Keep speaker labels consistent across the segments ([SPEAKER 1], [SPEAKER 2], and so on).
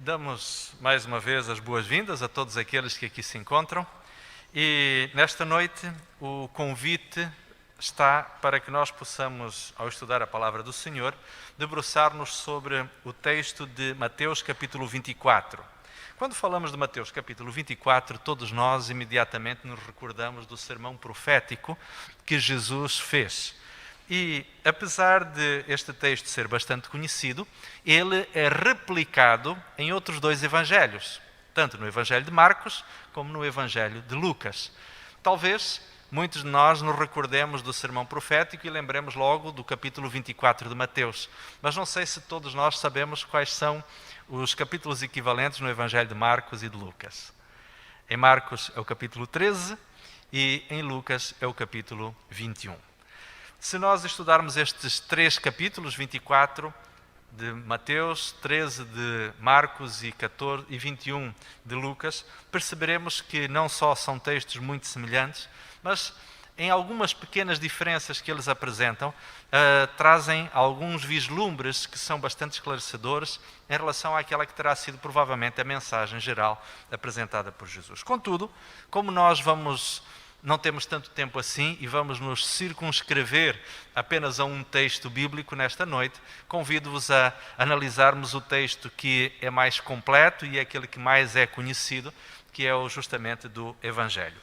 [SPEAKER 1] Damos mais uma vez as boas-vindas a todos aqueles que aqui se encontram e nesta noite o convite está para que nós possamos, ao estudar a palavra do Senhor, debruçar-nos sobre o texto de Mateus capítulo 24. Quando falamos de Mateus capítulo 24, todos nós imediatamente nos recordamos do sermão profético que Jesus fez. E, apesar de este texto ser bastante conhecido, ele é replicado em outros dois evangelhos, tanto no Evangelho de Marcos como no Evangelho de Lucas. Talvez muitos de nós nos recordemos do sermão profético e lembremos logo do capítulo 24 de Mateus, mas não sei se todos nós sabemos quais são os capítulos equivalentes no Evangelho de Marcos e de Lucas. Em Marcos é o capítulo 13 e em Lucas é o capítulo 21. Se nós estudarmos estes três capítulos, 24 de Mateus, 13 de Marcos e 14 e 21 de Lucas, perceberemos que não só são textos muito semelhantes, mas em algumas pequenas diferenças que eles apresentam, trazem alguns vislumbres que são bastante esclarecedores em relação àquela que terá sido provavelmente a mensagem geral apresentada por Jesus. Contudo, como nós não temos tanto tempo assim e vamos nos circunscrever apenas a um texto bíblico nesta noite, convido-vos a analisarmos o texto que é mais completo e é aquele que mais é conhecido, que é justamente do Evangelho.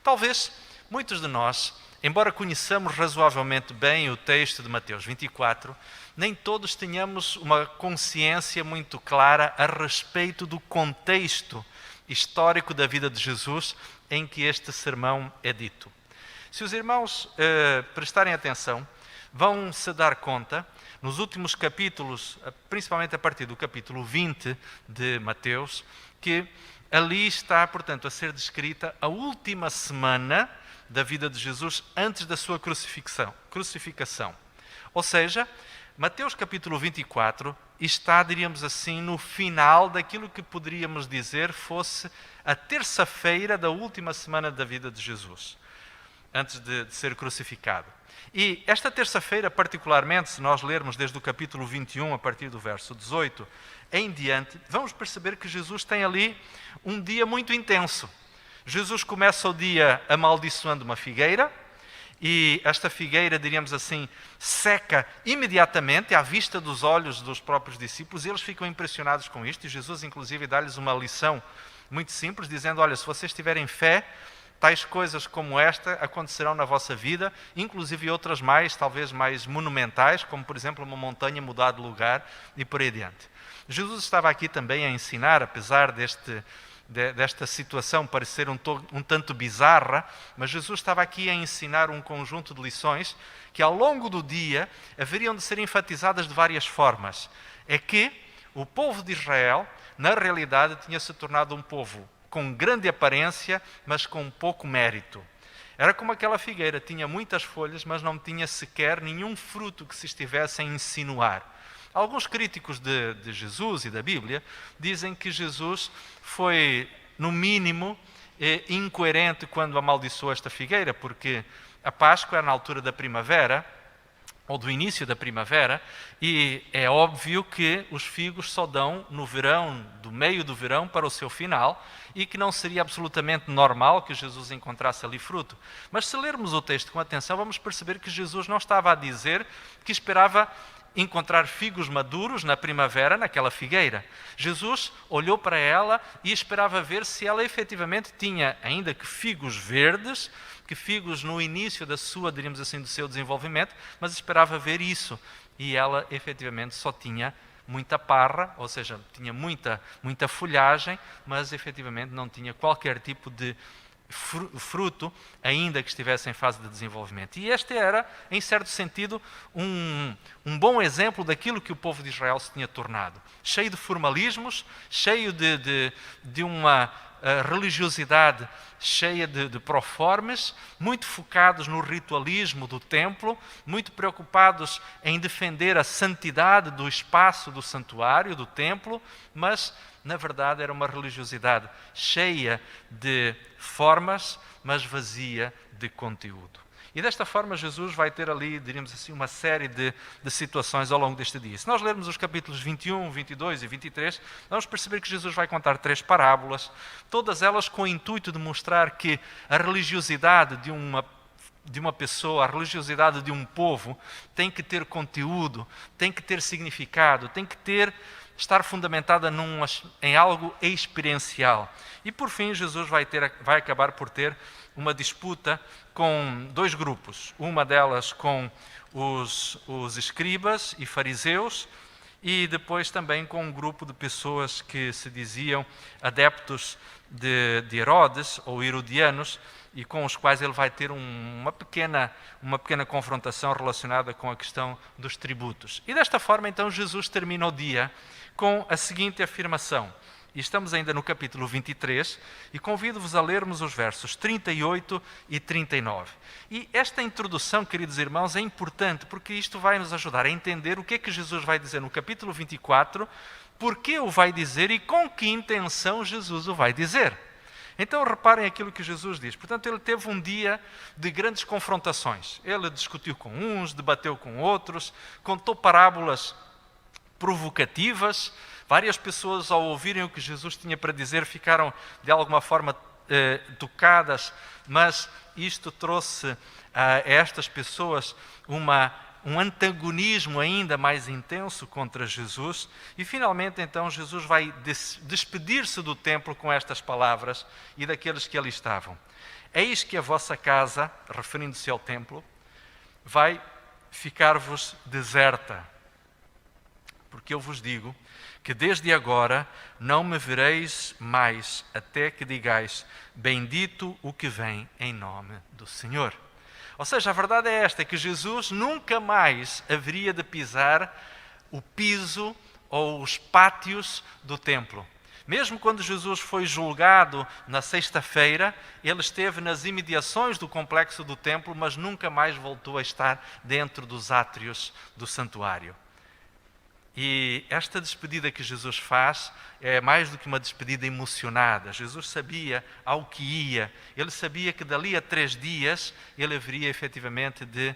[SPEAKER 1] Talvez muitos de nós, embora conheçamos razoavelmente bem o texto de Mateus 24, nem todos tenhamos uma consciência muito clara a respeito do contexto histórico da vida de Jesus em que este sermão é dito. Se os irmãos prestarem atenção, vão se dar conta, nos últimos capítulos, principalmente a partir do capítulo 20 de Mateus, que ali está, portanto, a ser descrita a última semana da vida de Jesus antes da sua crucificação. Ou seja, Mateus capítulo 24 está, diríamos assim, no final daquilo que poderíamos dizer fosse a terça-feira da última semana da vida de Jesus, antes de ser crucificado. E esta terça-feira, particularmente, se nós lermos desde o capítulo 21, a partir do verso 18 em diante, vamos perceber que Jesus tem ali um dia muito intenso. Jesus começa o dia amaldiçoando uma figueira, e esta figueira, diríamos assim, seca imediatamente à vista dos olhos dos próprios discípulos, e eles ficam impressionados com isto, e Jesus inclusive dá-lhes uma lição muito simples, dizendo: olha, se vocês tiverem fé, tais coisas como esta acontecerão na vossa vida, inclusive outras mais, talvez mais monumentais, como por exemplo uma montanha mudar de lugar e por aí adiante. Jesus estava aqui também a ensinar, apesar desta situação parecer um tanto bizarra, mas Jesus estava aqui a ensinar um conjunto de lições que ao longo do dia haveriam de ser enfatizadas de várias formas. É que o povo de Israel, na realidade, tinha se tornado um povo com grande aparência, mas com pouco mérito. Era como aquela figueira, tinha muitas folhas, mas não tinha sequer nenhum fruto que se estivesse a insinuar. Alguns críticos de Jesus e da Bíblia dizem que Jesus foi, no mínimo, incoerente quando amaldiçoou esta figueira, porque a Páscoa era na altura da primavera, ou do início da primavera, e é óbvio que os figos só dão no verão, do meio do verão para o seu final, e que não seria absolutamente normal que Jesus encontrasse ali fruto. Mas se lermos o texto com atenção, vamos perceber que Jesus não estava a dizer que esperava encontrar figos maduros na primavera naquela figueira. Jesus olhou para ela e esperava ver se ela efetivamente tinha, ainda que figos verdes, que figos no início da sua, diríamos assim, do seu desenvolvimento, mas esperava ver isso. E ela efetivamente só tinha muita parra, ou seja, tinha muita folhagem, mas efetivamente não tinha qualquer tipo de fruto, ainda que estivesse em fase de desenvolvimento. E este era, em certo sentido, um bom exemplo daquilo que o povo de Israel se tinha tornado. Cheio de formalismos, cheio de uma religiosidade cheia de proformes, muito focados no ritualismo do templo, muito preocupados em defender a santidade do espaço do santuário, do templo, mas, na verdade, era uma religiosidade cheia de formas, mas vazia de conteúdo. E desta forma Jesus vai ter ali, diríamos assim, uma série de situações ao longo deste dia. Se nós lermos os capítulos 21, 22 e 23, vamos perceber que Jesus vai contar 3 parábolas, todas elas com o intuito de mostrar que a religiosidade de uma pessoa, a religiosidade de um povo tem que ter conteúdo, tem que ter significado, tem que estar fundamentada em algo experiencial. E por fim Jesus vai acabar por ter uma disputa com 2 grupos, uma delas com os escribas e fariseus, e depois também com um grupo de pessoas que se diziam adeptos de Herodes ou herodianos, e com os quais ele vai ter uma pequena confrontação relacionada com a questão dos tributos. E desta forma, então, Jesus termina o dia com a seguinte afirmação. E estamos ainda no capítulo 23, e convido-vos a lermos os versos 38 e 39. E esta introdução, queridos irmãos, é importante, porque isto vai nos ajudar a entender o que é que Jesus vai dizer no capítulo 24, porque o vai dizer e com que intenção Jesus o vai dizer. Então reparem aquilo que Jesus diz. Portanto, ele teve um dia de grandes confrontações. Ele discutiu com uns, debateu com outros, contou parábolas provocativas. Várias pessoas, ao ouvirem o que Jesus tinha para dizer, ficaram de alguma forma tocadas, mas isto trouxe a estas pessoas um antagonismo ainda mais intenso contra Jesus. E finalmente então Jesus vai despedir-se do templo com estas palavras e daqueles que ali estavam: eis que a vossa casa, referindo-se ao templo, vai ficar-vos deserta, porque eu vos digo que desde agora não me vereis mais, até que digais: bendito o que vem em nome do Senhor. Ou seja, a verdade é esta, que Jesus nunca mais haveria de pisar o piso ou os pátios do templo. Mesmo quando Jesus foi julgado na sexta-feira, ele esteve nas imediações do complexo do templo, mas nunca mais voltou a estar dentro dos átrios do santuário. E esta despedida que Jesus faz é mais do que uma despedida emocionada. Jesus sabia ao que ia. Ele sabia que dali a 3 dias ele haveria efetivamente de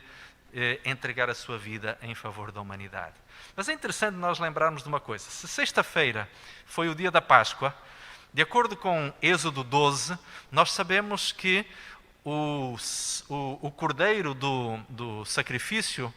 [SPEAKER 1] entregar a sua vida em favor da humanidade. Mas é interessante nós lembrarmos de uma coisa. Se sexta-feira foi o dia da Páscoa, de acordo com Êxodo 12, nós sabemos que o cordeiro do sacrifício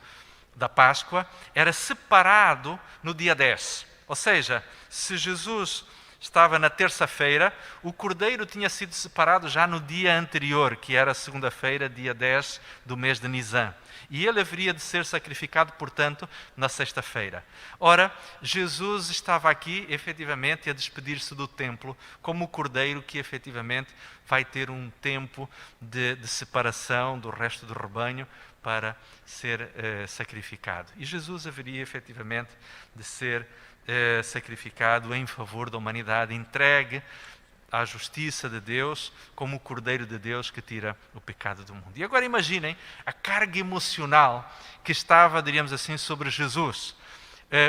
[SPEAKER 1] da Páscoa era separado no dia 10. Ou seja, se Jesus estava na terça-feira, o cordeiro tinha sido separado já no dia anterior, que era segunda-feira, dia 10 do mês de Nisan. E ele haveria de ser sacrificado, portanto, na sexta-feira. Ora, Jesus estava aqui, efetivamente, a despedir-se do templo, como o cordeiro que, efetivamente, vai ter um tempo de separação do resto do rebanho para ser sacrificado. E Jesus haveria, efetivamente, de ser sacrificado em favor da humanidade, entregue à justiça de Deus, como o Cordeiro de Deus que tira o pecado do mundo. E agora imaginem a carga emocional que estava, diríamos assim, sobre Jesus.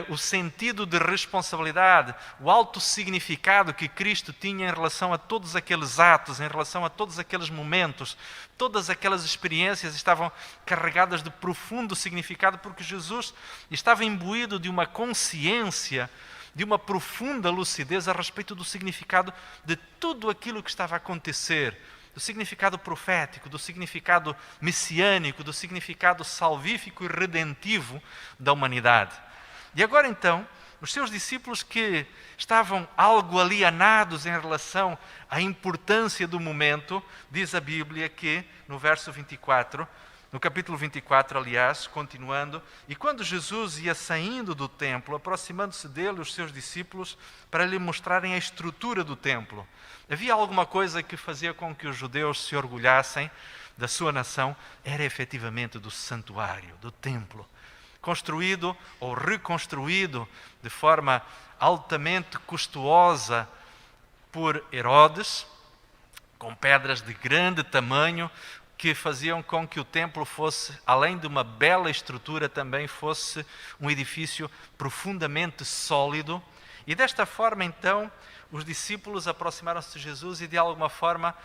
[SPEAKER 1] O sentido de responsabilidade, o alto significado que Cristo tinha em relação a todos aqueles atos, em relação a todos aqueles momentos, todas aquelas experiências estavam carregadas de profundo significado, porque Jesus estava imbuído de uma consciência, de uma profunda lucidez a respeito do significado de tudo aquilo que estava a acontecer, do significado profético, do significado messiânico, do significado salvífico e redentivo da humanidade. E agora então, os seus discípulos, que estavam algo alienados em relação à importância do momento, diz a Bíblia que no verso 24, no capítulo 24, aliás, continuando: e quando Jesus ia saindo do templo, aproximando-se dele os seus discípulos para lhe mostrarem a estrutura do templo. Havia alguma coisa que fazia com que os judeus se orgulhassem da sua nação, era efetivamente do santuário, do templo, construído ou reconstruído de forma altamente custosa por Herodes, com pedras de grande tamanho, que faziam com que o templo fosse, além de uma bela estrutura, também fosse um edifício profundamente sólido. E desta forma, então, os discípulos aproximaram-se de Jesus e, de alguma forma,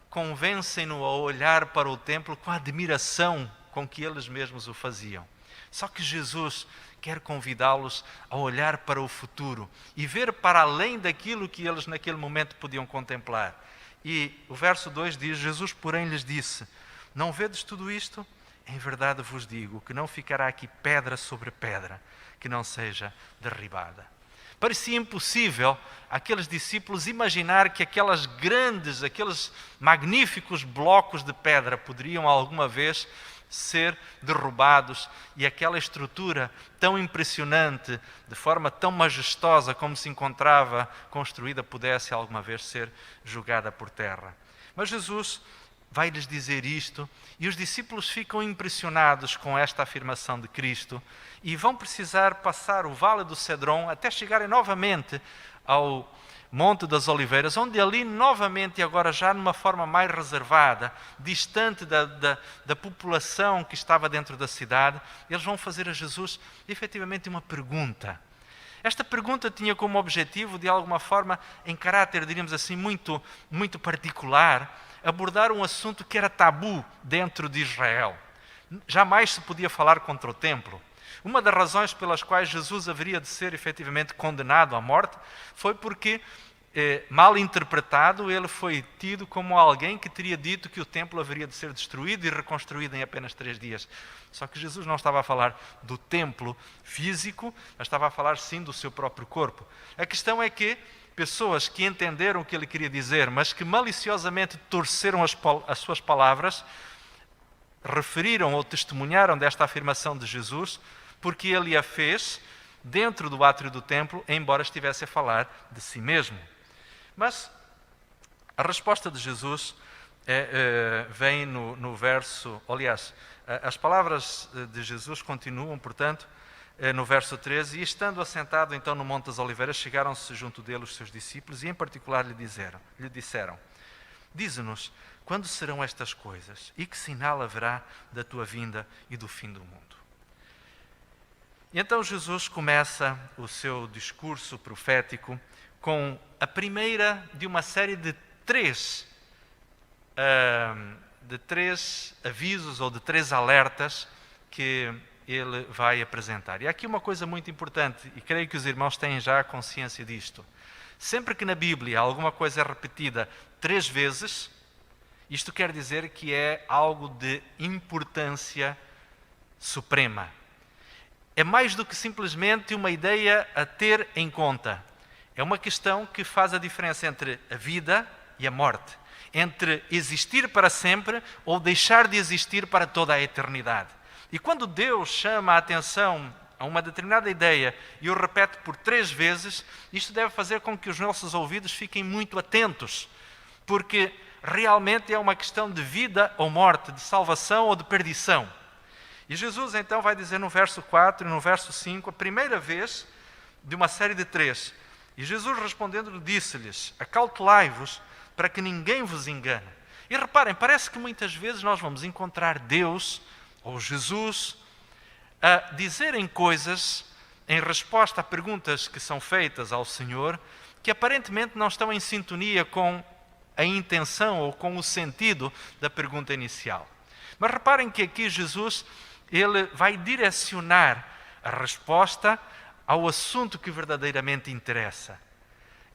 [SPEAKER 1] convencem-no a olhar para o templo com a admiração com que eles mesmos o faziam. Só que Jesus quer convidá-los a olhar para o futuro e ver para além daquilo que eles naquele momento podiam contemplar. E o verso 2 diz: Jesus, porém, lhes disse: não vedes tudo isto? Em verdade vos digo que não ficará aqui pedra sobre pedra que não seja derribada. Parecia impossível àqueles discípulos imaginar que aqueles magníficos blocos de pedra poderiam alguma vez ser derrubados e aquela estrutura tão impressionante, de forma tão majestosa como se encontrava construída, pudesse alguma vez ser jogada por terra. Mas Jesus vai-lhes dizer isto e os discípulos ficam impressionados com esta afirmação de Cristo e vão precisar passar o Vale do Cedron até chegarem novamente ao Monte das Oliveiras, onde ali novamente, agora já numa forma mais reservada, distante da população que estava dentro da cidade, eles vão fazer a Jesus efetivamente uma pergunta. Esta pergunta tinha como objetivo, de alguma forma, em caráter, diríamos assim, muito, muito particular, abordar um assunto que era tabu dentro de Israel. Jamais se podia falar contra o templo. Uma das razões pelas quais Jesus haveria de ser efetivamente condenado à morte foi porque, mal interpretado, ele foi tido como alguém que teria dito que o templo haveria de ser destruído e reconstruído em apenas 3 dias. Só que Jesus não estava a falar do templo físico, mas estava a falar sim do seu próprio corpo. A questão é que pessoas que entenderam o que ele queria dizer, mas que maliciosamente torceram as suas palavras, referiram ou testemunharam desta afirmação de Jesus, porque ele a fez dentro do átrio do templo, embora estivesse a falar de si mesmo. Mas a resposta de Jesus vem no verso, aliás, as palavras de Jesus continuam, portanto, no verso 13, e estando assentado então no Monte das Oliveiras, chegaram-se junto dele os seus discípulos e em particular lhe disseram: dize-nos, quando serão estas coisas e que sinal haverá da tua vinda e do fim do mundo? E então Jesus começa o seu discurso profético com a primeira de uma série de três avisos ou de 3 alertas que ele vai apresentar. E há aqui uma coisa muito importante, e creio que os irmãos têm já consciência disto. Sempre que na Bíblia alguma coisa é repetida 3 vezes, isto quer dizer que é algo de importância suprema. É mais do que simplesmente uma ideia a ter em conta. É uma questão que faz a diferença entre a vida e a morte, entre existir para sempre ou deixar de existir para toda a eternidade. E quando Deus chama a atenção a uma determinada ideia e o repete por 3 vezes, isto deve fazer com que os nossos ouvidos fiquem muito atentos, porque realmente é uma questão de vida ou morte, de salvação ou de perdição. E Jesus então vai dizer no verso 4 e no verso 5, a primeira vez de uma série de 3. E Jesus respondendo disse-lhes: acautelai-vos para que ninguém vos engane. E reparem, parece que muitas vezes nós vamos encontrar Deus ou Jesus a dizerem coisas em resposta a perguntas que são feitas ao Senhor que aparentemente não estão em sintonia com a intenção ou com o sentido da pergunta inicial. Mas reparem que aqui Jesus ele vai direcionar a resposta ao assunto que verdadeiramente interessa.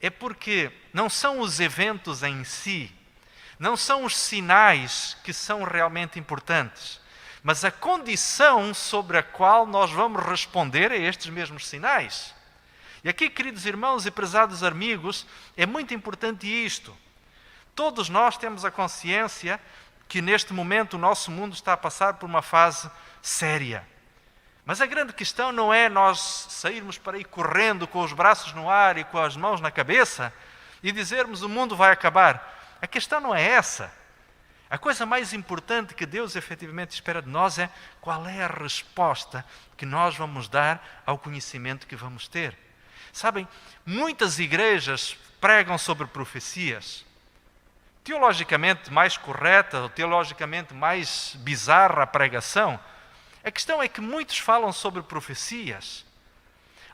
[SPEAKER 1] É porque não são os eventos em si, não são os sinais que são realmente importantes, mas a condição sobre a qual nós vamos responder a estes mesmos sinais. E aqui, queridos irmãos e prezados amigos, é muito importante isto. Todos nós temos a consciência que neste momento o nosso mundo está a passar por uma fase séria. Mas a grande questão não é nós sairmos para aí correndo com os braços no ar e com as mãos na cabeça e dizermos o mundo vai acabar. A questão não é essa. A coisa mais importante que Deus efetivamente espera de nós é qual é a resposta que nós vamos dar ao conhecimento que vamos ter. Sabem, muitas igrejas pregam sobre profecias. Teologicamente mais correta, ou teologicamente mais bizarra a pregação. A questão é que muitos falam sobre profecias.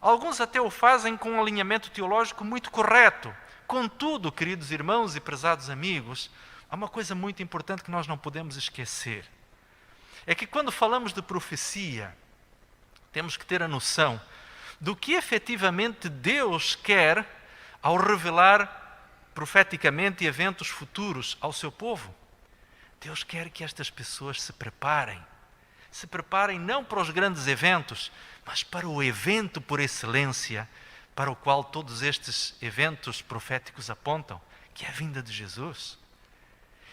[SPEAKER 1] Alguns até o fazem com um alinhamento teológico muito correto. Contudo, queridos irmãos e prezados amigos, há uma coisa muito importante que nós não podemos esquecer. É que quando falamos de profecia, temos que ter a noção do que efetivamente Deus quer ao revelar profeticamente eventos futuros ao seu povo. Deus quer que estas pessoas se preparem não para os grandes eventos, mas para o evento por excelência, para o qual todos estes eventos proféticos apontam, que é a vinda de Jesus.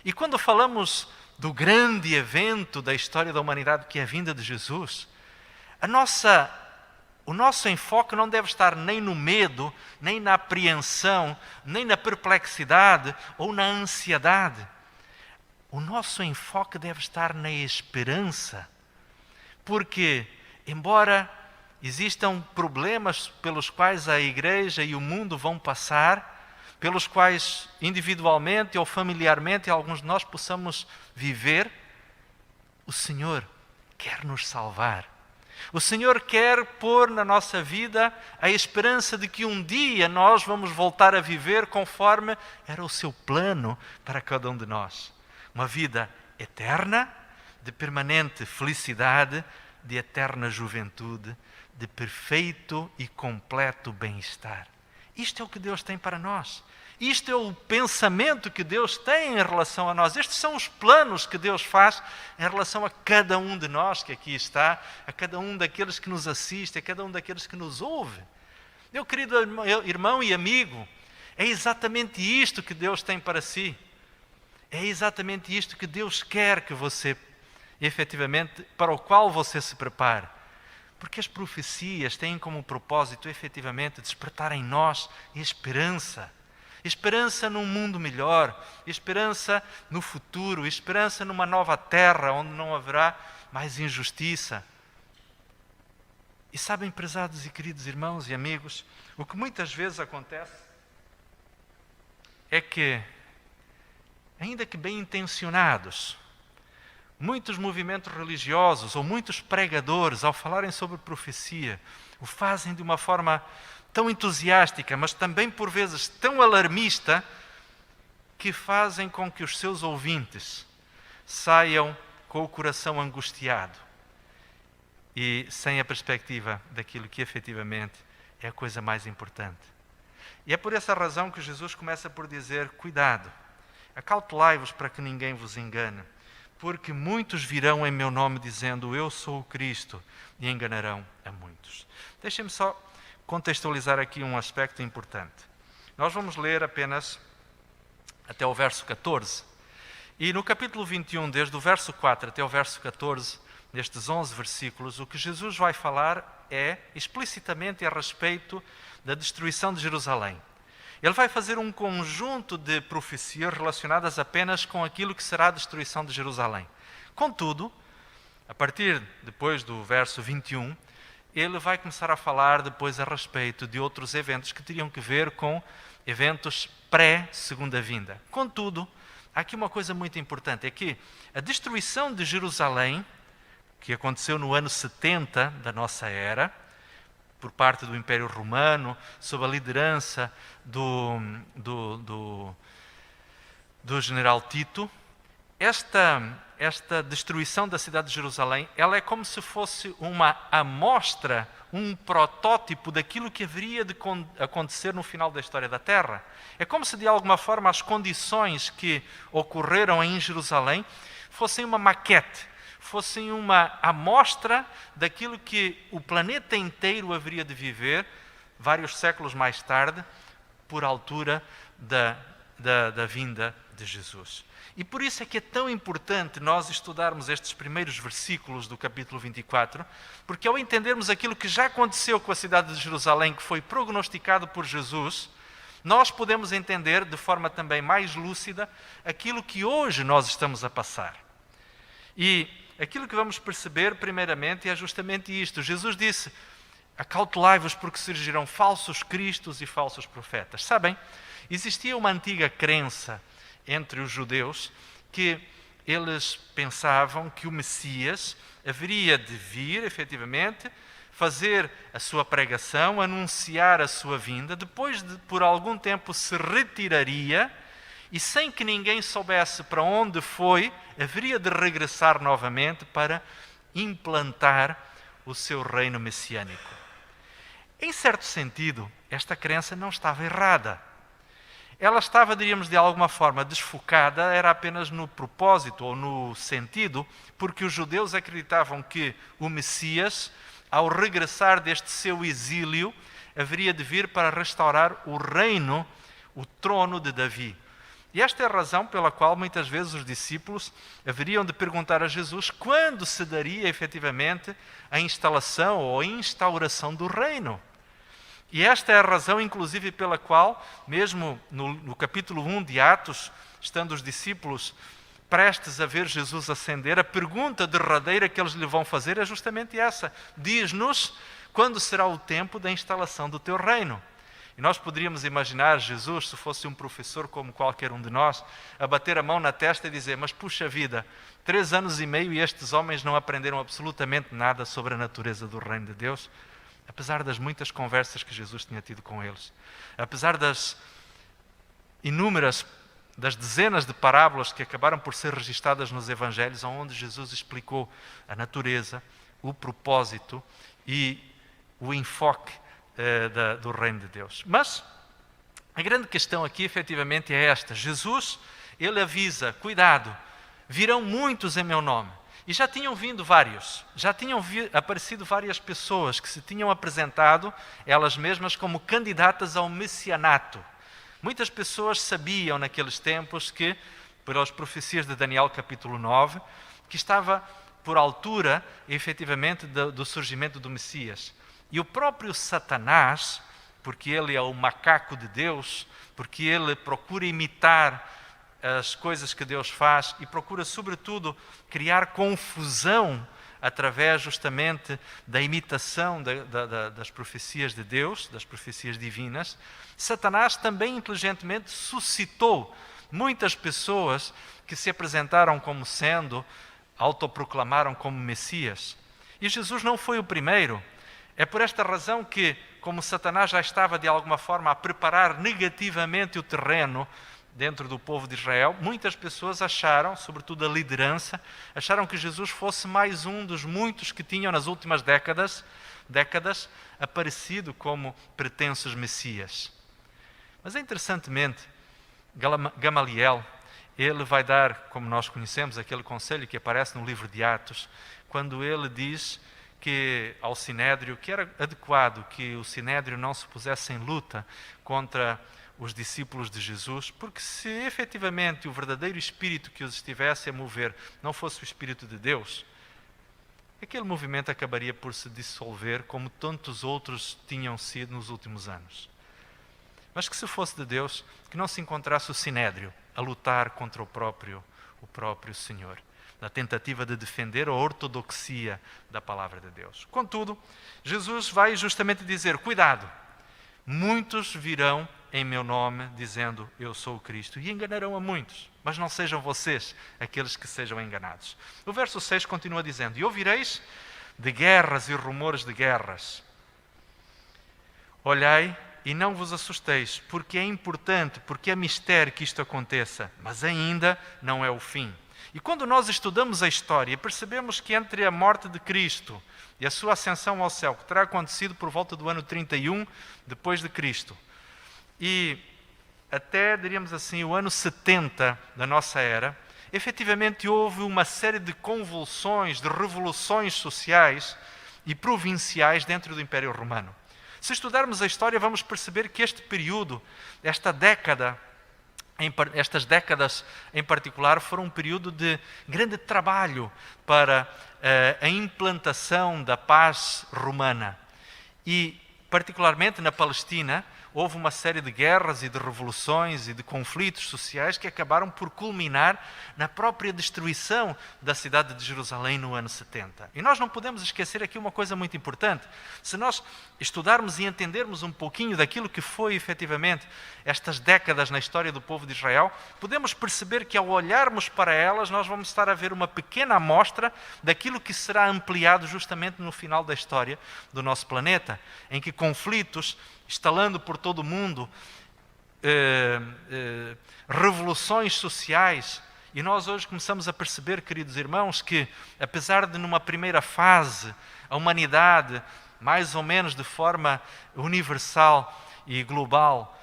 [SPEAKER 1] E quando falamos do grande evento da história da humanidade, que é a vinda de Jesus, o nosso enfoque não deve estar nem no medo, nem na apreensão, nem na perplexidade ou na ansiedade. O nosso enfoque deve estar na esperança. Porque, embora existam problemas pelos quais a igreja e o mundo vão passar, pelos quais individualmente ou familiarmente alguns de nós possamos viver, o Senhor quer nos salvar. O Senhor quer pôr na nossa vida a esperança de que um dia nós vamos voltar a viver conforme era o seu plano para cada um de nós. Uma vida eterna, de permanente felicidade, de eterna juventude, de perfeito e completo bem-estar. Isto é o que Deus tem para nós. Isto é o pensamento que Deus tem em relação a nós. Estes são os planos que Deus faz em relação a cada um de nós que aqui está, a cada um daqueles que nos assiste, a cada um daqueles que nos ouve. Meu querido irmão e amigo, é exatamente isto que Deus tem para si. É exatamente isto que Deus quer que você, efetivamente, para o qual você se prepare. Porque as profecias têm como propósito, efetivamente, despertar em nós esperança. Esperança num mundo melhor, esperança no futuro, esperança numa nova terra onde não haverá mais injustiça. E sabem, prezados e queridos irmãos e amigos, o que muitas vezes acontece é que, ainda que bem intencionados, muitos movimentos religiosos ou muitos pregadores, ao falarem sobre profecia, o fazem de uma forma tão entusiástica, mas também por vezes tão alarmista, que fazem com que os seus ouvintes saiam com o coração angustiado e sem a perspectiva daquilo que efetivamente é a coisa mais importante. E é por essa razão que Jesus começa por dizer: cuidado, acautelai-vos para que ninguém vos engane, porque muitos virão em meu nome dizendo eu sou o Cristo e enganarão a muitos. Deixem-me só contextualizar aqui um aspecto importante. Nós vamos ler apenas até o verso 14. E no capítulo 21, desde o verso 4 até o verso 14, nestes 11 versículos, o que Jesus vai falar é explicitamente a respeito da destruição de Jerusalém. Ele vai fazer um conjunto de profecias relacionadas apenas com aquilo que será a destruição de Jerusalém. Contudo, a partir depois do verso 21, ele vai começar a falar depois a respeito de outros eventos que teriam que ver com eventos pré-segunda vinda. Contudo, há aqui uma coisa muito importante, é que a destruição de Jerusalém, que aconteceu no ano 70 da nossa era, por parte do Império Romano, sob a liderança do general Tito, esta destruição da cidade de Jerusalém, ela é como se fosse uma amostra, um protótipo daquilo que haveria de acontecer no final da história da Terra. É como se, de alguma forma, as condições que ocorreram em Jerusalém fossem uma maquete, fossem uma amostra daquilo que o planeta inteiro haveria de viver vários séculos mais tarde, por altura da vinda de Jesus. E por isso é que é tão importante nós estudarmos estes primeiros versículos do capítulo 24, porque ao entendermos aquilo que já aconteceu com a cidade de Jerusalém, que foi prognosticado por Jesus, nós podemos entender de forma também mais lúcida aquilo que hoje nós estamos a passar. E aquilo que vamos perceber primeiramente é justamente isto. Jesus disse: acautelai-vos porque surgirão falsos cristos e falsos profetas. Sabem, existia uma antiga crença entre os judeus que eles pensavam que o Messias haveria de vir, efetivamente, fazer a sua pregação, anunciar a sua vinda, depois de por algum tempo se retiraria e sem que ninguém soubesse para onde foi, haveria de regressar novamente para implantar o seu reino messiânico. Em certo sentido, esta crença não estava errada. Ela estava, diríamos, de alguma forma desfocada, era apenas no propósito ou no sentido, porque os judeus acreditavam que o Messias, ao regressar deste seu exílio, haveria de vir para restaurar o reino, o trono de Davi. E esta é a razão pela qual muitas vezes os discípulos haveriam de perguntar a Jesus quando se daria efetivamente a instalação ou a instauração do reino. E esta é a razão, inclusive, pela qual, mesmo no capítulo 1 de Atos, estando os discípulos prestes a ver Jesus ascender, a pergunta derradeira que eles lhe vão fazer é justamente essa: diz-nos quando será o tempo da instalação do teu reino. E nós poderíamos imaginar Jesus, se fosse um professor como qualquer um de nós, a bater a mão na testa e dizer: mas puxa vida, 3 anos e meio e estes homens não aprenderam absolutamente nada sobre a natureza do reino de Deus, apesar das muitas conversas que Jesus tinha tido com eles, apesar das dezenas de parábolas que acabaram por ser registadas nos evangelhos, onde Jesus explicou a natureza, o propósito e o enfoque do reino de Deus. Mas a grande questão aqui efetivamente é esta: Jesus, ele avisa, cuidado, virão muitos em meu nome. E já tinham vindo vários, já tinham aparecido várias pessoas que se tinham apresentado elas mesmas como candidatas ao messianato. Muitas pessoas sabiam naqueles tempos que, pelas profecias de Daniel capítulo 9, que estava por altura efetivamente do surgimento do Messias. E o próprio Satanás, porque ele é o macaco de Deus, porque ele procura imitar as coisas que Deus faz e procura, sobretudo, criar confusão através justamente da imitação das profecias de Deus, das profecias divinas. Satanás também inteligentemente suscitou muitas pessoas que se apresentaram como sendo, autoproclamaram como Messias. E Jesus não foi o primeiro. É por esta razão que, como Satanás já estava de alguma forma a preparar negativamente o terreno dentro do povo de Israel, muitas pessoas acharam, sobretudo a liderança, acharam que Jesus fosse mais um dos muitos que tinham nas últimas décadas aparecido como pretensos Messias. Mas interessantemente, Gamaliel, ele vai dar, como nós conhecemos, aquele conselho que aparece no livro de Atos, quando ele diz que ao Sinédrio, que era adequado que o Sinédrio não se pusesse em luta contra os discípulos de Jesus, porque se efetivamente o verdadeiro espírito que os estivesse a mover não fosse o Espírito de Deus, aquele movimento acabaria por se dissolver como tantos outros tinham sido nos últimos anos. Mas que se fosse de Deus, que não se encontrasse o Sinédrio a lutar contra o próprio Senhor, na tentativa de defender a ortodoxia da palavra de Deus. Contudo, Jesus vai justamente dizer: cuidado, muitos virão em meu nome, dizendo eu sou o Cristo, e enganarão a muitos, mas não sejam vocês aqueles que sejam enganados. O verso 6 continua dizendo: e ouvireis de guerras e rumores de guerras. Olhai e não vos assusteis, porque é importante, porque é mistério que isto aconteça, mas ainda não é o fim. E quando nós estudamos a história, percebemos que entre a morte de Cristo e a sua ascensão ao céu, que terá acontecido por volta do ano 31 depois de Cristo, e até, diríamos assim, o ano 70 da nossa era, efetivamente houve uma série de convulsões, de revoluções sociais e provinciais dentro do Império Romano. Se estudarmos a história, vamos perceber que este período, estas décadas em particular, foram um período de grande trabalho para a implantação da paz romana. E, particularmente na Palestina, houve uma série de guerras e de revoluções e de conflitos sociais que acabaram por culminar na própria destruição da cidade de Jerusalém no ano 70. E nós não podemos esquecer aqui uma coisa muito importante. Se nós estudarmos e entendermos um pouquinho daquilo que foi efetivamente estas décadas na história do povo de Israel, podemos perceber que ao olharmos para elas, nós vamos estar a ver uma pequena amostra daquilo que será ampliado justamente no final da história do nosso planeta, em que conflitos, estalando por todo o mundo, revoluções sociais. E nós hoje começamos a perceber, queridos irmãos, que apesar de numa primeira fase a humanidade, mais ou menos de forma universal e global,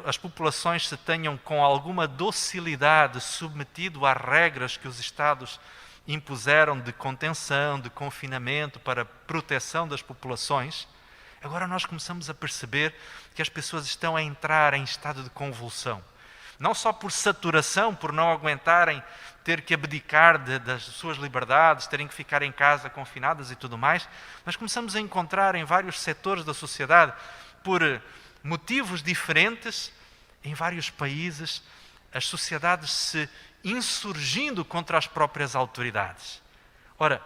[SPEAKER 1] as populações se tenham com alguma docilidade submetido às regras que os Estados impuseram de contenção, de confinamento para proteção das populações, agora nós começamos a perceber que as pessoas estão a entrar em estado de convulsão. Não só por saturação, por não aguentarem ter que abdicar das suas liberdades, terem que ficar em casa confinadas e tudo mais, mas começamos a encontrar em vários setores da sociedade, por motivos diferentes, em vários países, as sociedades se insurgindo contra as próprias autoridades. Ora,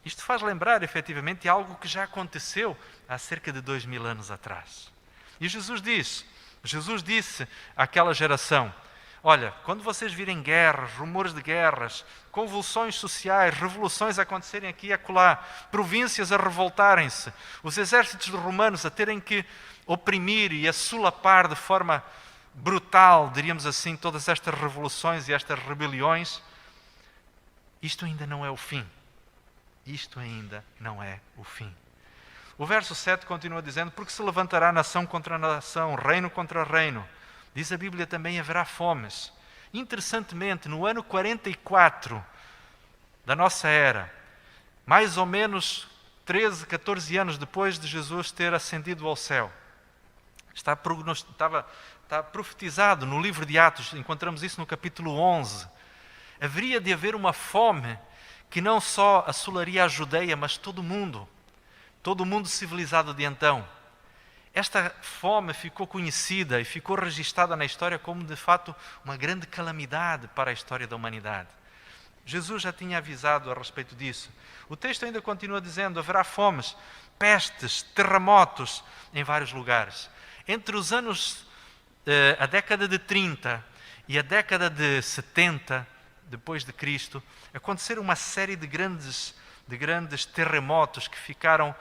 [SPEAKER 1] isto faz lembrar efetivamente algo que já aconteceu há cerca de 2000 anos atrás. E Jesus disse àquela geração: olha, quando vocês virem guerras, rumores de guerras, convulsões sociais, revoluções a acontecerem aqui e acolá, províncias a revoltarem-se, os exércitos romanos a terem que oprimir e assolapar de forma brutal, diríamos assim, todas estas revoluções e estas rebeliões, isto ainda não é o fim. Isto ainda não é o fim. O verso 7 continua dizendo: porque se levantará nação contra nação, reino contra reino. Diz a Bíblia também: haverá fomes. Interessantemente, no ano 44 da nossa era, mais ou menos 13, 14 anos depois de Jesus ter ascendido ao céu, está profetizado no livro de Atos, encontramos isso no capítulo 11, haveria de haver uma fome que não só assolaria a Judeia, mas todo o mundo civilizado de então. Esta fome ficou conhecida e ficou registada na história como, de fato, uma grande calamidade para a história da humanidade. Jesus já tinha avisado a respeito disso. O texto ainda continua dizendo: haverá fomes, pestes, terremotos em vários lugares. Entre os anos, a década de 30 e a década de 70, depois de Cristo, aconteceram uma série de grandes terremotos que ficaram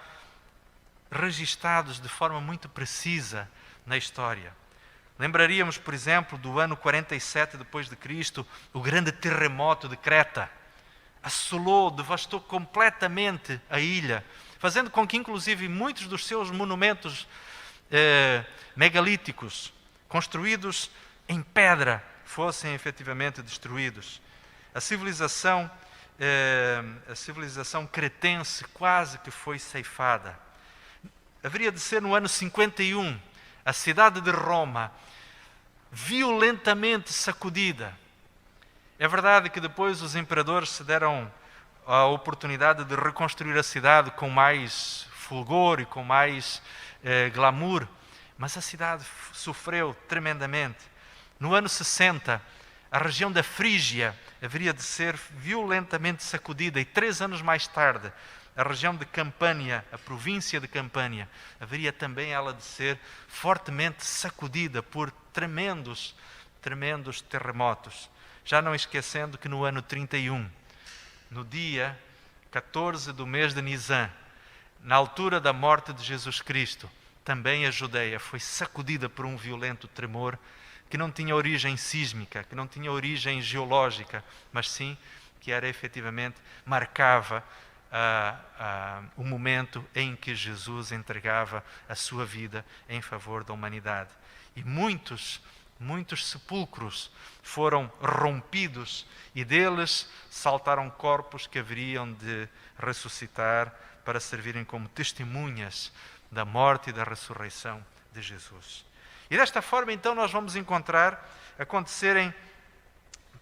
[SPEAKER 1] registados de forma muito precisa na história. Lembraríamos, por exemplo, do ano 47 depois de Cristo, o grande terremoto de Creta. Assolou, devastou completamente a ilha, fazendo com que inclusive muitos dos seus monumentos megalíticos, construídos em pedra, fossem efetivamente destruídos. A civilização cretense quase que foi ceifada. Haveria de ser no ano 51, a cidade de Roma, violentamente sacudida. É verdade que depois os imperadores se deram a oportunidade de reconstruir a cidade com mais fulgor e com mais glamour, mas a cidade sofreu tremendamente. No ano 60, a região da Frígia haveria de ser violentamente sacudida, e 3 anos mais tarde, a região de Campânia, a província de Campânia, haveria também ela de ser fortemente sacudida por tremendos terremotos. Já não esquecendo que no ano 31, no dia 14 do mês de Nisan, na altura da morte de Jesus Cristo, também a Judeia foi sacudida por um violento tremor que não tinha origem sísmica, que não tinha origem geológica, mas sim que era efetivamente, marcava o momento em que Jesus entregava a sua vida em favor da humanidade. E muitos sepulcros foram rompidos e deles saltaram corpos que haveriam de ressuscitar para servirem como testemunhas da morte e da ressurreição de Jesus. E desta forma, então, nós vamos encontrar acontecerem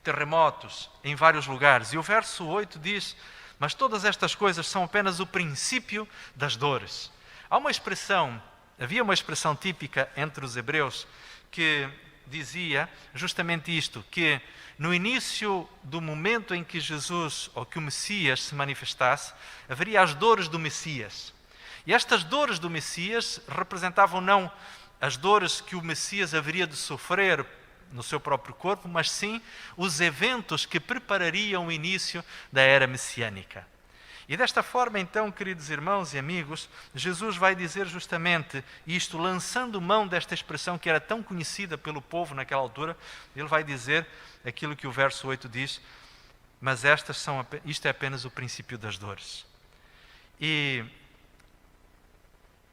[SPEAKER 1] terremotos em vários lugares. E o verso 8 diz: mas todas estas coisas são apenas o princípio das dores. Havia uma expressão típica entre os hebreus que dizia justamente isto, que no início do momento em que Jesus, ou que o Messias se manifestasse, haveria as dores do Messias. E estas dores do Messias representavam não as dores que o Messias haveria de sofrer no seu próprio corpo, mas sim os eventos que preparariam o início da era messiânica. E desta forma, então, queridos irmãos e amigos, Jesus vai dizer justamente isto, lançando mão desta expressão que era tão conhecida pelo povo naquela altura, ele vai dizer aquilo que o verso 8 diz, mas isto é apenas o princípio das dores. E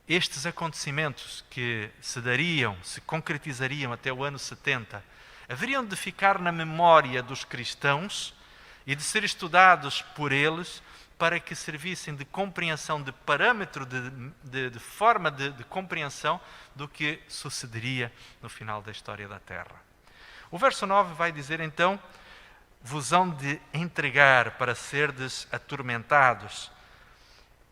[SPEAKER 1] estes acontecimentos que se concretizariam até o ano 70, haveriam de ficar na memória dos cristãos e de ser estudados por eles para que servissem de compreensão, de parâmetro, de forma de compreensão do que sucederia no final da história da Terra. O verso 9 vai dizer então, vos hão de entregar para serdes atormentados,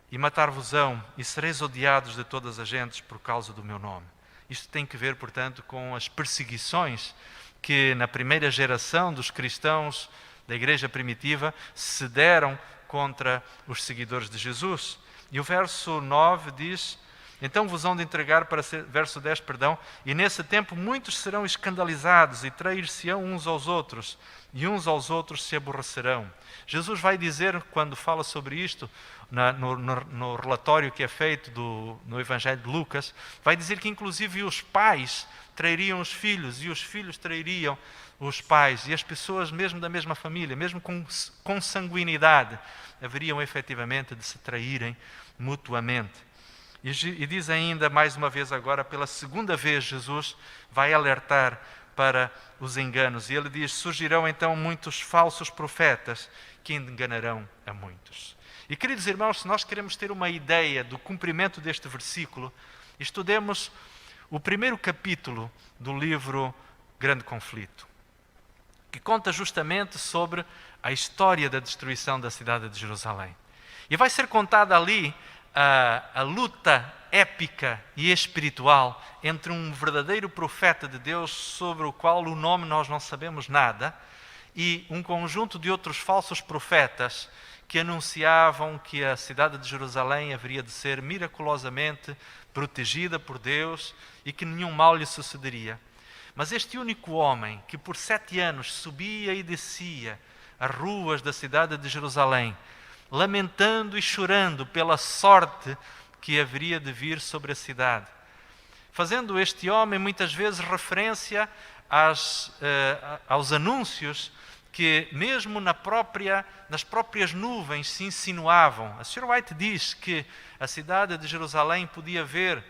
[SPEAKER 1] e matar-vos-ão, e sereis odiados de todas as gentes por causa do meu nome. Isto tem que ver, portanto, com as perseguições que na primeira geração dos cristãos da igreja primitiva se deram contra os seguidores de Jesus. E o verso 9 diz, então vos hão de entregar para ser, verso 10, perdão, e nesse tempo muitos serão escandalizados e trair-se-ão uns aos outros, e uns aos outros se aborrecerão. Jesus vai dizer, quando fala sobre isto, no relatório que é feito no Evangelho de Lucas, vai dizer que inclusive os pais trairiam os filhos e os filhos trairiam os pais, e as pessoas mesmo da mesma família, mesmo com consanguinidade, haveriam efetivamente de se traírem mutuamente. E diz ainda mais uma vez agora, pela segunda vez Jesus vai alertar para os enganos, e ele diz, surgirão então muitos falsos profetas que enganarão a muitos. E queridos irmãos, se nós queremos ter uma ideia do cumprimento deste versículo, estudemos o primeiro capítulo do livro Grande Conflito, que conta justamente sobre a história da destruição da cidade de Jerusalém. E vai ser contada ali a luta épica e espiritual entre um verdadeiro profeta de Deus, sobre o qual o nome nós não sabemos nada, e um conjunto de outros falsos profetas que anunciavam que a cidade de Jerusalém haveria de ser miraculosamente protegida por Deus e que nenhum mal lhe sucederia. Mas este único homem que por 7 anos subia e descia as ruas da cidade de Jerusalém, lamentando e chorando pela sorte que haveria de vir sobre a cidade, fazendo este homem muitas vezes referência aos anúncios que mesmo nas próprias nuvens se insinuavam. A Sr. White diz que a cidade de Jerusalém podia ver,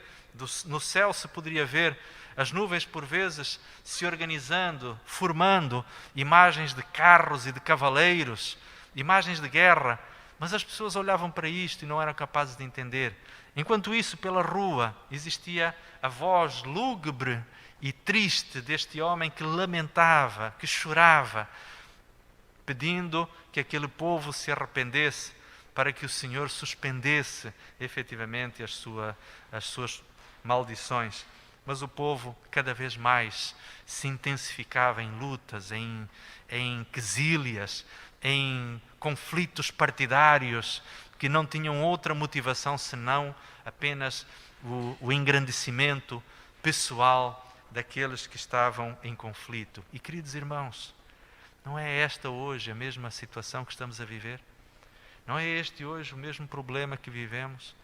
[SPEAKER 1] no céu se poderia ver as nuvens por vezes se organizando, formando imagens de carros e de cavaleiros, imagens de guerra, mas as pessoas olhavam para isto e não eram capazes de entender. Enquanto isso, pela rua, existia a voz lúgubre e triste deste homem que lamentava, que chorava, pedindo que aquele povo se arrependesse para que o Senhor suspendesse efetivamente as suas maldições. Mas o povo cada vez mais se intensificava em lutas, em quesílias, em conflitos partidários que não tinham outra motivação senão apenas o engrandecimento pessoal daqueles que estavam em conflito. E queridos irmãos, não é esta hoje a mesma situação que estamos a viver? Não é este hoje o mesmo problema que vivemos?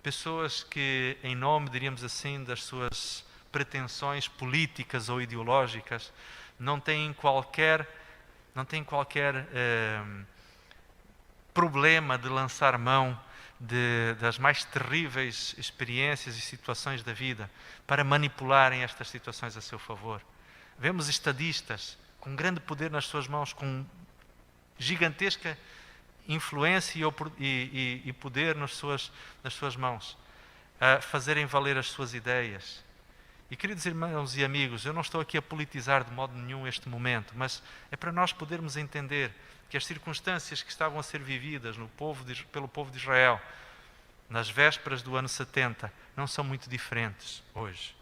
[SPEAKER 1] Pessoas que, em nome, diríamos assim, das suas pretensões políticas ou ideológicas, não têm qualquer problema de lançar mão das mais terríveis experiências e situações da vida para manipularem estas situações a seu favor. Vemos estadistas com grande poder nas suas mãos, com gigantesca influência e poder nas suas mãos, a fazerem valer as suas ideias. E queridos irmãos e amigos, eu não estou aqui a politizar de modo nenhum este momento, mas é para nós podermos entender que as circunstâncias que estavam a ser vividas pelo povo de Israel nas vésperas do ano 70 não são muito diferentes hoje.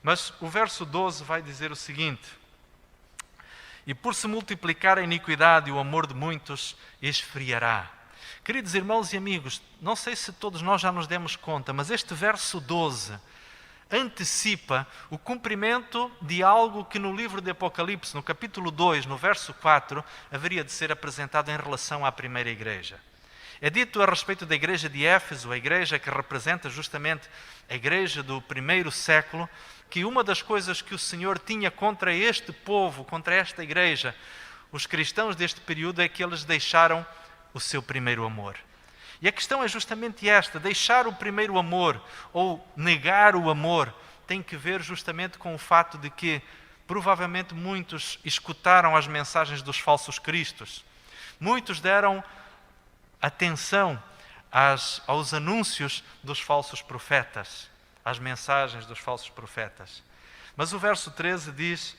[SPEAKER 1] Mas o verso 12 vai dizer o seguinte: e por se multiplicar a iniquidade e o amor de muitos esfriará. Queridos irmãos e amigos, não sei se todos nós já nos demos conta, mas este verso 12 antecipa o cumprimento de algo que no livro de Apocalipse, no capítulo 2, no verso 4, haveria de ser apresentado em relação à primeira igreja. É dito a respeito da igreja de Éfeso, a igreja que representa justamente a igreja do primeiro século, que uma das coisas que o Senhor tinha contra este povo, contra esta igreja, os cristãos deste período, é que eles deixaram o seu primeiro amor. E a questão é justamente esta: deixar o primeiro amor ou negar o amor tem que ver justamente com o fato de que provavelmente muitos escutaram as mensagens dos falsos cristos. Muitos deram atenção aos anúncios dos falsos profetas, às mensagens dos falsos profetas. Mas o verso 13 diz: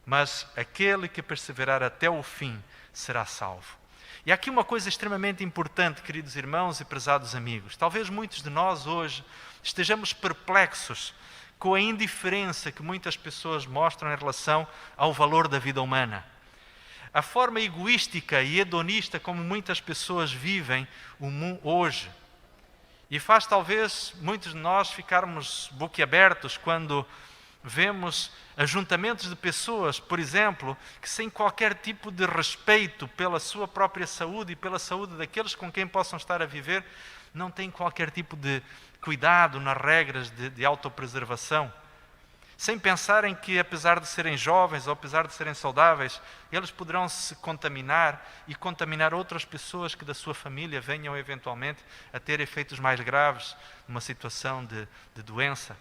[SPEAKER 1] mas aquele que perseverar até o fim será salvo. E há aqui uma coisa extremamente importante, queridos irmãos e prezados amigos. Talvez muitos de nós hoje estejamos perplexos com a indiferença que muitas pessoas mostram em relação ao valor da vida humana. A forma egoística e hedonista como muitas pessoas vivem o mundo hoje. E faz talvez muitos de nós ficarmos boquiabertos quando vemos ajuntamentos de pessoas, por exemplo, que sem qualquer tipo de respeito pela sua própria saúde e pela saúde daqueles com quem possam estar a viver, não têm qualquer tipo de cuidado nas regras de autopreservação, sem pensarem que, apesar de serem jovens ou apesar de serem saudáveis, eles poderão se contaminar e contaminar outras pessoas que da sua família venham eventualmente a ter efeitos mais graves numa situação de doença.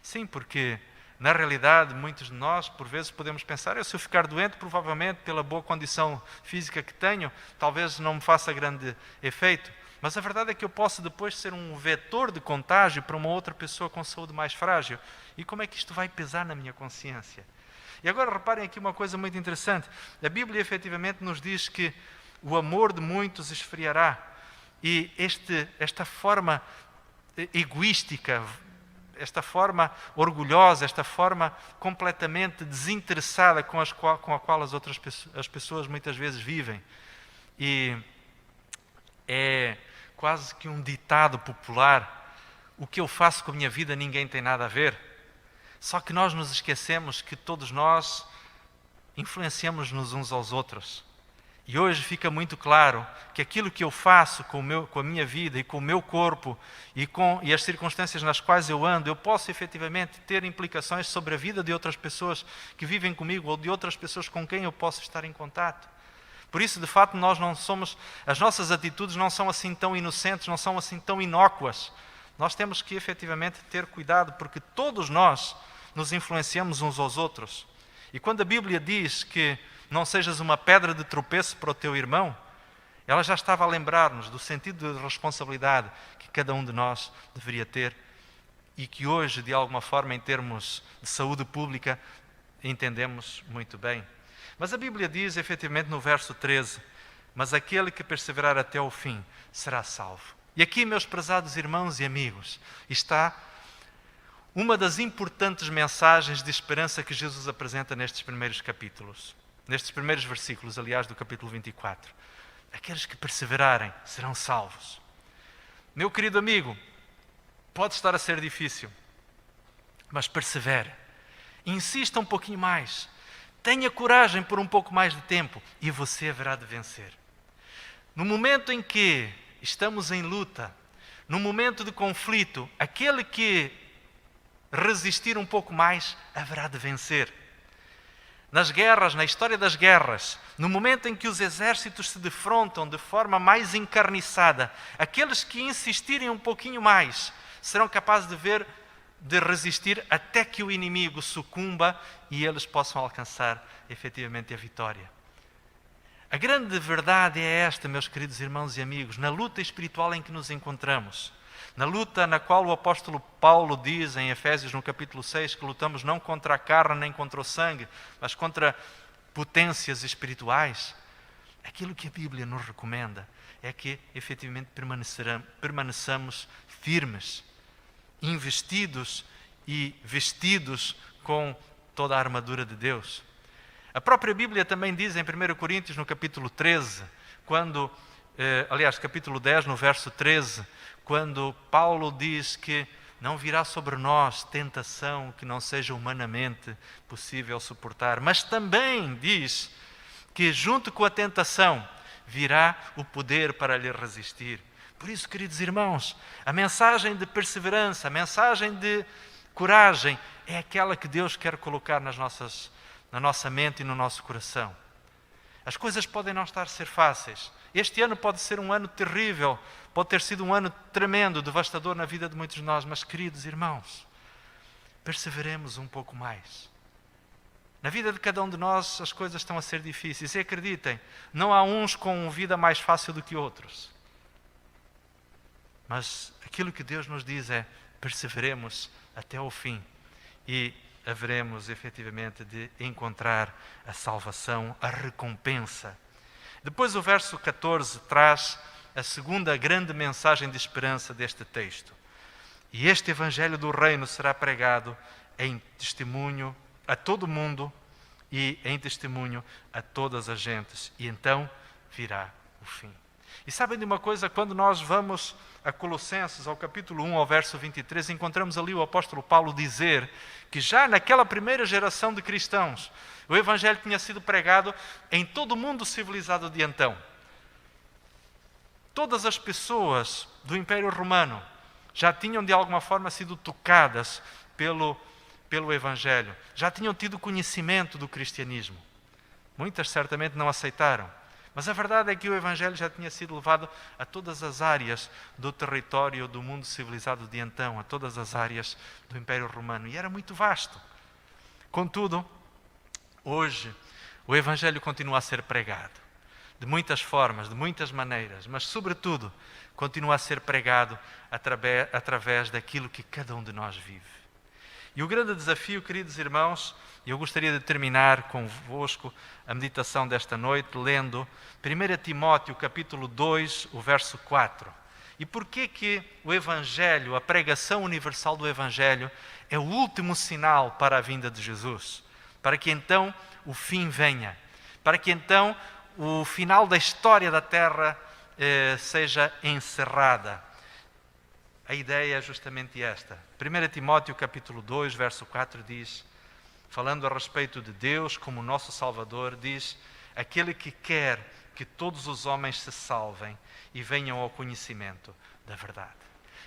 [SPEAKER 1] Sim, porque na realidade muitos de nós por vezes podemos pensar: se eu ficar doente, provavelmente pela boa condição física que tenho, talvez não me faça grande efeito. Mas a verdade é que eu posso depois ser um vetor de contágio para uma outra pessoa com saúde mais frágil. E como é que isto vai pesar na minha consciência? E agora reparem aqui uma coisa muito interessante. A Bíblia efetivamente nos diz que o amor de muitos esfriará. E esta forma egoística, esta forma orgulhosa, esta forma completamente desinteressada com a qual as pessoas muitas vezes vivem. E é quase que um ditado popular: o que eu faço com a minha vida ninguém tem nada a ver. Só que nós nos esquecemos que todos nós influenciamos-nos uns aos outros. E hoje fica muito claro que aquilo que eu faço com a minha vida e com o meu corpo e as circunstâncias nas quais eu ando, eu posso efetivamente ter implicações sobre a vida de outras pessoas que vivem comigo ou de outras pessoas com quem eu posso estar em contato. Por isso, de facto, as nossas atitudes não são assim tão inocentes, não são assim tão inócuas. Nós temos que efetivamente ter cuidado, porque todos nós nos influenciamos uns aos outros. E quando a Bíblia diz que não sejas uma pedra de tropeço para o teu irmão, ela já estava a lembrar-nos do sentido de responsabilidade que cada um de nós deveria ter e que hoje, de alguma forma, em termos de saúde pública, entendemos muito bem. Mas a Bíblia diz, efetivamente, no verso 13: mas aquele que perseverar até o fim será salvo. E aqui, meus prezados irmãos e amigos, está uma das importantes mensagens de esperança que Jesus apresenta nestes primeiros capítulos. Nestes primeiros versículos, aliás, do capítulo 24. Aqueles que perseverarem serão salvos. Meu querido amigo, pode estar a ser difícil, mas persevere. Insista um pouquinho mais. Tenha coragem por um pouco mais de tempo e você haverá de vencer. No momento em que estamos em luta, no momento de conflito, aquele que resistir um pouco mais haverá de vencer. Nas guerras, na história das guerras, no momento em que os exércitos se defrontam de forma mais encarniçada, aqueles que insistirem um pouquinho mais serão capazes de resistir até que o inimigo sucumba e eles possam alcançar efetivamente a vitória. A grande verdade é esta, meus queridos irmãos e amigos, na luta espiritual em que nos encontramos, na luta na qual o apóstolo Paulo diz em Efésios no capítulo 6 que lutamos não contra a carne nem contra o sangue, mas contra potências espirituais. Aquilo que a Bíblia nos recomenda é que efetivamente permaneçamos firmes, investidos e vestidos com toda a armadura de Deus. A própria Bíblia também diz em 1 Coríntios, no capítulo 13, capítulo 10, no verso 13, quando Paulo diz que não virá sobre nós tentação que não seja humanamente possível suportar, mas também diz que junto com a tentação virá o poder para lhe resistir. Por isso, queridos irmãos, a mensagem de perseverança, a mensagem de coragem é aquela que Deus quer colocar na nossa mente e no nosso coração. As coisas podem não estar a ser fáceis. Este ano pode ser um ano terrível, pode ter sido um ano tremendo, devastador na vida de muitos de nós, mas, queridos irmãos, perseveremos um pouco mais. Na vida de cada um de nós as coisas estão a ser difíceis e acreditem, não há uns com vida mais fácil do que outros. Mas aquilo que Deus nos diz é: perseveremos até ao fim e haveremos efetivamente de encontrar a salvação, a recompensa. Depois o verso 14 traz a segunda grande mensagem de esperança deste texto. E este evangelho do reino será pregado em testemunho a todo mundo e em testemunho a todas as gentes. E então virá o fim. E sabem de uma coisa? Quando nós vamos a Colossenses, ao capítulo 1, ao verso 23, encontramos ali o apóstolo Paulo dizer que já naquela primeira geração de cristãos, o evangelho tinha sido pregado em todo o mundo civilizado de então. Todas as pessoas do Império Romano já tinham de alguma forma sido tocadas pelo evangelho, já tinham tido conhecimento do cristianismo. Muitas certamente não aceitaram. Mas a verdade é que o evangelho já tinha sido levado a todas as áreas do território do mundo civilizado de então, a todas as áreas do Império Romano. E era muito vasto. Contudo, hoje, o evangelho continua a ser pregado. De muitas formas, de muitas maneiras. Mas, sobretudo, continua a ser pregado através daquilo que cada um de nós vive. E o grande desafio, queridos irmãos, e eu gostaria de terminar convosco a meditação desta noite lendo 1 Timóteo capítulo 2, o verso 4. E porquê que o Evangelho, a pregação universal do Evangelho, é o último sinal para a vinda de Jesus? Para que então o fim venha. Para que então o final da história da Terra seja encerrada. A ideia é justamente esta. 1 Timóteo capítulo 2, verso 4 diz, falando a respeito de Deus como nosso Salvador, diz: aquele que quer que todos os homens se salvem e venham ao conhecimento da verdade.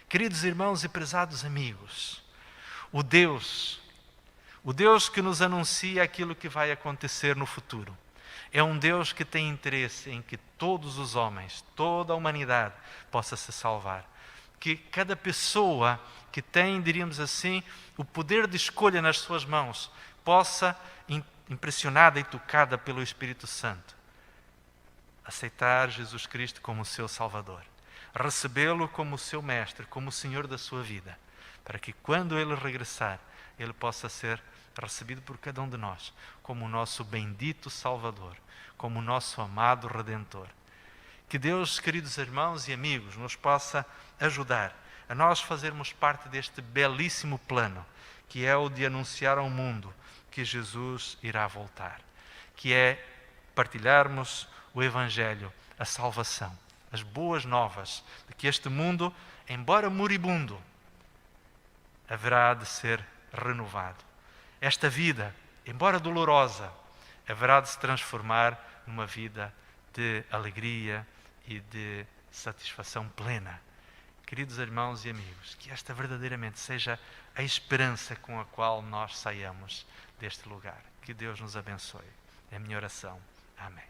[SPEAKER 1] Queridos irmãos e prezados amigos, o Deus que nos anuncia aquilo que vai acontecer no futuro, é um Deus que tem interesse em que todos os homens, toda a humanidade possa se salvar. Que cada pessoa que tem, diríamos assim, o poder de escolha nas suas mãos, possa, impressionada e tocada pelo Espírito Santo, aceitar Jesus Cristo como o seu Salvador, recebê-lo como o seu Mestre, como o Senhor da sua vida, para que quando Ele regressar, Ele possa ser recebido por cada um de nós, como o nosso bendito Salvador, como o nosso amado Redentor. Que Deus, queridos irmãos e amigos, nos possa ajudar a nós fazermos parte deste belíssimo plano, que é o de anunciar ao mundo que Jesus irá voltar, que é partilharmos o Evangelho, a salvação, as boas novas de que este mundo, embora moribundo, haverá de ser renovado. Esta vida, embora dolorosa, haverá de se transformar numa vida de alegria e de satisfação plena. Queridos irmãos e amigos, que esta verdadeiramente seja a esperança com a qual nós saiamos deste lugar. Que Deus nos abençoe. É a minha oração. Amém.